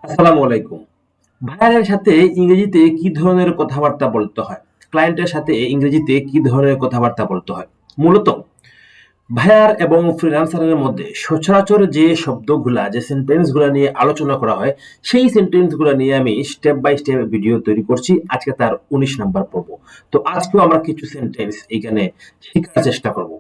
আসসালামু আলাইকুম। ভাইয়ারের সাথে ইংরেজিতে কি ধরনের কথাবার্তা বলতে হয়? ক্লায়েন্টের সাথে ইংরেজিতে কি ধরনের কথাবার্তা বলতে হয়? মূলত ভাইয়ার এবং ফ্রিল্যান্সারের মধ্যে সচরাচর যে শব্দগুলা, যে সেন্টেন্সগুলা নিয়ে আলোচনা করা হয়, সেই সেন্টেন্সগুলা নিয়ে আমি স্টেপ বাই স্টেপ ভিডিও তৈরি করছি। আজকে তার ১৯ নাম্বার পর্ব। তো আজকেও আমরা কিছু সেন্টেন্স এখানে শেখার চেষ্টা করব।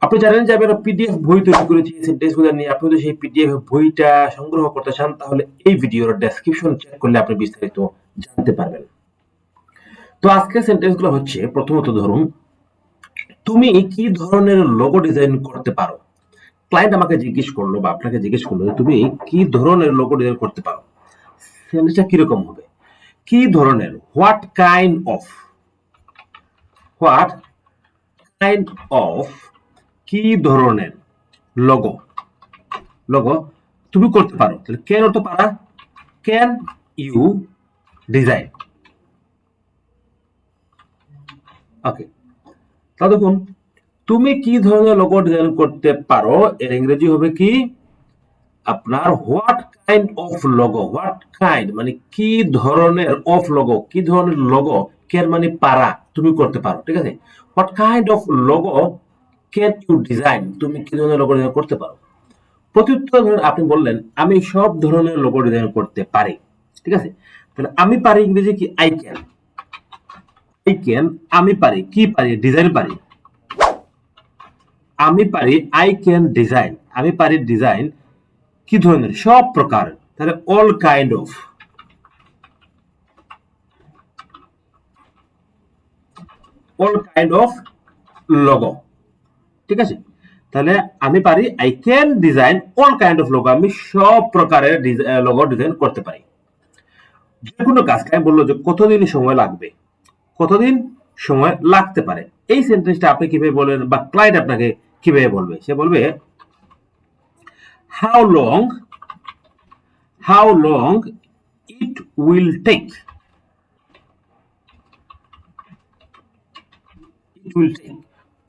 আপনি জানেন যে আমি একটা পিডিএফ বই তৈরি করেছি সেন্টেন্সগুলো নিয়ে। আপনি যদি সেই পিডিএফ বইটা সংগ্রহ করতে চান তাহলে এই ভিডিওর ডেসক্রিপশন চেক করলে আপনি বিস্তারিত জানতে পারবেন। তো আজকের সেন্টেন্সগুলো হচ্ছে, প্রথমত ধরুন, তুমি কি ধরনের লোগো ডিজাইন করতে পারো? ক্লায়েন্ট আমাকে জিজ্ঞেস করলো বা আপনাকে জিজ্ঞেস করলো যে তুমি কি ধরনের লোগো ডিজাইন করতে পারো। সেন্টেন্সটা কিরকম হবে? কি ধরনের, হোয়াট কাইন্ড অফ, কি ধরনের লোগো লোগো তুমি করতে পারো। তাহলে ক্যান অর্থ পারা, ক্যান ইউ ডিজাইন। ওকে, তা দেখুন, তুমি কি ধরনের লোগো ডিজাইন করতে পারো এর ইংরেজি হবে কি আপনার what kind of logo. What kind মানে কি ধরনের, অফ লোগো কি ধরনের লোগো, ক্যান মানে পারা, তুমি করতে পারো, ঠিক আছে। What kind of logo can you design, তুমি কি ধরনের লোগো ডিজাইন করতে পারো। প্রত্যুত্তর ধরেন আপনি বললেন আমি সব ধরনের লোগো ডিজাইন করতে পারি, ঠিক আছে। তাহলে আমি পারি ইংরেজি কি আই ক্যান। আমি পারি, কি পারি, ডিজাইন পারি। আমি পারি আই ক্যান ডিজাইন, আমি পারি ডিজাইন কি ধরনের, সব প্রকার। তাহলে অল কাইন্ড অফ লোগো, ঠিক আছে। তাহলে আমি পারি I can design all kind of logo, আমি সব প্রকারের লোগো ডিজাইন করতে পারি। যে কোনো কাজকে আমি বললো যে কতদিন সময় লাগবে, কতদিন সময় লাগতে পারে, এই সেন্টেন্সটা আপনি কিভাবে বলবেন বা ক্লায়েন্ট আপনাকে কিভাবে বলবে? সে বলবে how long it will take,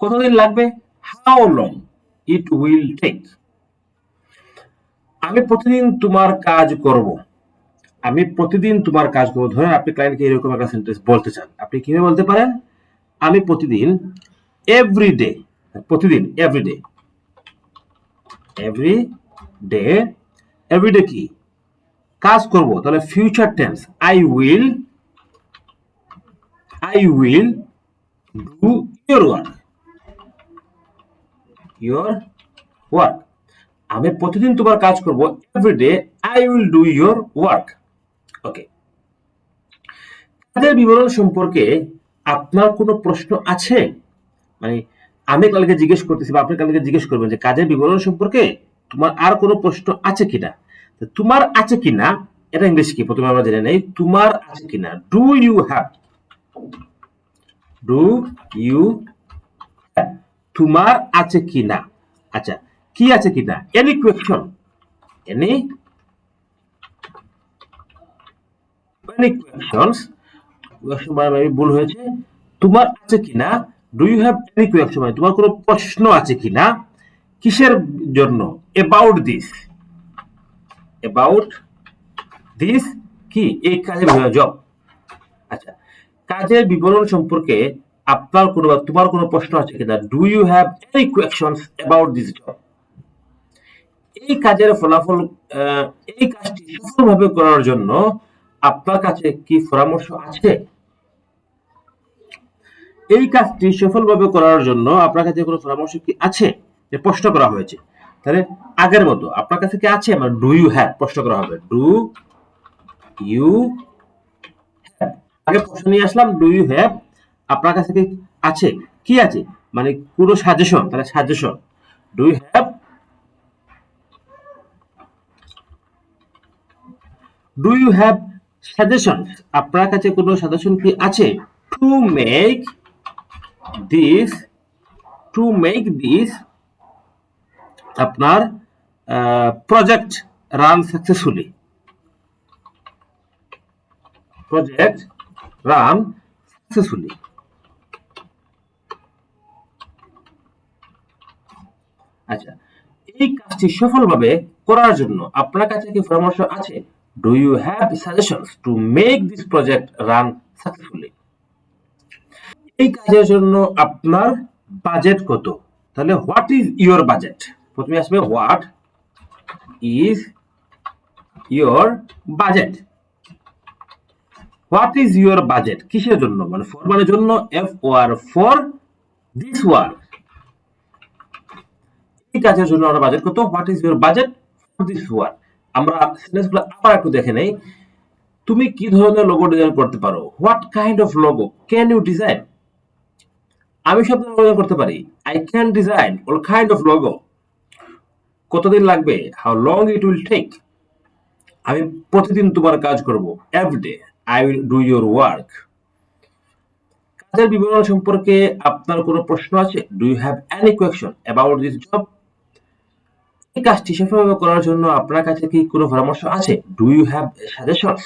কতদিন লাগবে, how long it will take. আমি প্রতিদিন তোমার কাজ করব, আমি প্রতিদিন তোমার কাজ করবো। ধরেন আপনি ক্লায়েন্টকে এরকম একটা সেন্টেন্স বলতে চান, আপনি কিভাবে বলতে পারেন? আমি প্রতিদিন, এভরিডে, প্রতিদিন, এভরিডে, এভরিডে কি কাজ করব, তাহলে future tense, I will do your work. আমি প্রতিদিন তোমার কাজ করব, everyday I will do your work. Okay, কাজের বিবরণ সম্পর্কে আপনার কোনো প্রশ্ন আছে? মানে আমি কালকে জিজ্ঞেস করতেছি বা আপনি কালকে জিজ্ঞেস করবেন যে কাজের বিবরণ সম্পর্কে তোমার আর কোনো প্রশ্ন আছে কিনা। তোমার আছে কিনা এটা ইংলিশ কি প্রথমে আমরা জেনে নেই। তোমার আছে কিনা, ডু ইউ হ্যাভ, তোমার আছে কিনা। আচ্ছা, কি আছে কিনা, any question, any any questions, ভুল হয়েছে। তোমার আছে কিনা, do you have any question, মানে তোমার কোনো প্রশ্ন আছে কিনা। কিসের জন্য, অ্যাবাউট দিস কি, এই কাজের জব। আচ্ছা, কাজের বিবরণ সম্পর্কে আপনার কোনো বা তোমার কোনো প্রশ্ন আছে কিনা, do you have any questions about this job. এই কাজের ফলাফল, এই কাজটি সফলভাবে করার জন্য আপনার কাছে কি পরামর্শ আছে? এই কাজটি সফলভাবে করার জন্য আপনার কাছে কোনো পরামর্শ কি আছে, যে প্রশ্ন করা হয়েছে। তাহলে আগের মতো আপনার কাছে কি আছে, মানে ডু ইউ হ্যাভ প্রশ্ন করা হবে, ডু ইউ হ্যাভ, আগে প্রশ্ন নিয়ে আসলাম, ডু ইউ হ্যাভ, আপনার কাছে কি আছে, কি আছে, মানে পুরো সাজেশন, তাহলে suggestion, do you have, suggestion, আপনার কাছে কোনো সাজেশন কি আছে, টু মেক দিস, আপনার প্রজেক্ট রান সাকসেসফুলি, আচ্ছা, এই কাজটি সফলভাবে করার জন্য আপনার কাছে কি পরামর্শ আছে? Do you have suggestions to make this project run successfully? এই কাজের জন্য আপনার বাজেট কত? তাহলে হোয়াট ইজ ইউর বাজেট? প্রথমে আসবে what is your budget. What is your budget কিসের জন্য? মানে ফর মানে জন্য, F war for this war, এই কাজের জন্য আমরা বাজেট কত? What is your budget for this war. আমরা সেন্টেন্সগুলো আবার একটু দেখে নেই। তুমি কি ধরনের লোগো ডিজাইন করতে পারো? What kind of logo can you design? আমি সব ধরনের ডিজাইন করতে পারি। I can design all kind of logo. কতদিন লাগবে? How long it will take. আমি প্রতিদিন তোমার কাজ করব। Everyday I will do your work. কাজের বিবরণ সম্পর্কে আপনার কোনো প্রশ্ন আছে? Do you have any question about this job? এই কাজটি সফলভাবে করার জন্য আপনার কাছে কি কোনো পরামর্শ আছে? Do you have suggestions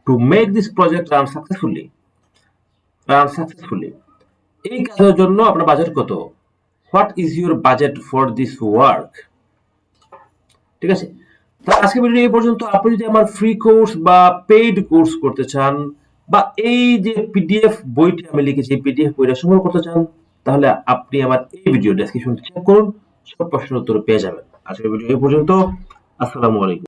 to make this project run successfully? এই কাজের জন্য আপনার বাজেট কত? What is your budget for this work? ঠিক আছে, তাহলে আজকে ভিডিও এই পর্যন্ত। আপনি যদি আমার ফ্রি কোর্স বা পেইড কোর্স করতে চান, বা এই যে পিডিএফ বইটি আমি লিখেছি, পিডিএফ বইটা সংগ্রহ করতে চান, তাহলে আপনি আমার এই ভিডিও ডেসক্রিপশন চেক করুন, সব প্রশ্নের উত্তর পেয়ে যাবেন। আজকের ভিডিও এই পর্যন্ত। আসসালামু আলাইকুম।